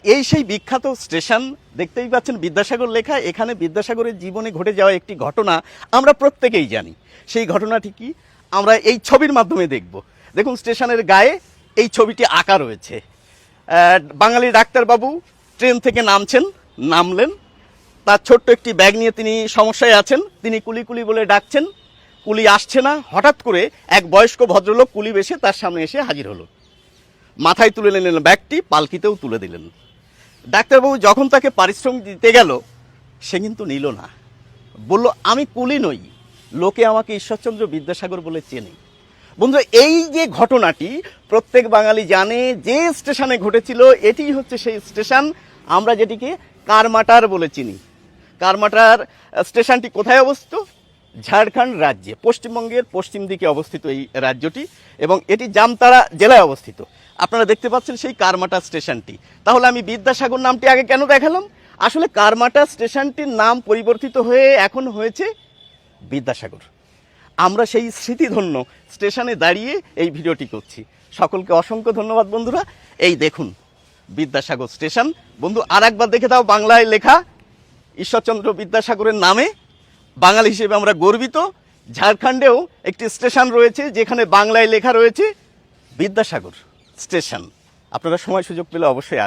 এই সেই বিখ্যাত স্টেশন, দেখতেই পাচ্ছেন বিদ্যাসাগর লেখা। এখানে বিদ্যাসাগরের জীবনে ঘটে যাওয়া একটি ঘটনা আমরা প্রত্যেকেই জানি। সেই ঘটনাটি কি আমরা এই ছবির মাধ্যমে দেখব। দেখুন, স্টেশনের গায়ে এই ছবিটি আঁকা রয়েছে। বাঙালি ডাক্তারবাবু ট্রেন থেকে নামলেন, তার ছোট্ট একটি ব্যাগ নিয়ে তিনি সমস্যায় আছেন। তিনি কুলি কুলি বলে ডাকছেন, কুলি আসছে না। হঠাৎ করে এক বয়স্ক ভদ্রলোক কুলি বেশে তার সামনে এসে হাজির হলো। মাথায় তুলে নিলেন ব্যাগটি, পালকিতেও তুলে দিলেন। ডাক্তারবাবু যখন তাকে পারিশ্রমিক দিতে গেল, সে কিন্তু নিল না। বলল, আমি কুলি নই, লোকে আমাকে ঈশ্বরচন্দ্র বিদ্যাসাগর বলে চেনে। বন্ধু, এই যে ঘটনাটি প্রত্যেক বাঙালি জানে, যে স্টেশনে ঘটেছিল, এটি হচ্ছে সেই স্টেশন আমরা যেটিকে কারমাটার বলে চিনি। কারমাটার স্টেশনটি কোথায় অবস্থিত? ঝাড়খণ্ড রাজ্যে, পশ্চিমবঙ্গের পশ্চিম দিকে অবস্থিত এই রাজ্যটি, এবং এটি জামতারা জেলায় অবস্থিত। আপনারা দেখতে পাচ্ছেন সেই কারমাটা স্টেশনটি। তাহলে আমি বিদ্যাসাগর নামটি আগে কেন দেখালাম? আসলে কারমাটা স্টেশনটির নাম পরিবর্তিত হয়ে এখন হয়েছে বিদ্যাসাগর। আমরা সেই স্মৃতিধন্য স্টেশনে দাঁড়িয়ে এই ভিডিওটি করছি। সকলকে অসংখ্য ধন্যবাদ বন্ধুরা। এই দেখুন বিদ্যাসাগর স্টেশন। বন্ধু, আর একবার দেখে দাও, বাংলায় লেখা ঈশ্বরচন্দ্র বিদ্যাসাগরের নামে। বাঙালি হিসেবে আমরা গর্বিত। ঝাড়খণ্ডেও একটি স্টেশন রয়েছে যেখানে বাংলায় লেখা রয়েছে বিদ্যাসাগর স্টেশন। আপনারা সময় সুযোগ পেলে অবশ্যই আসবেন।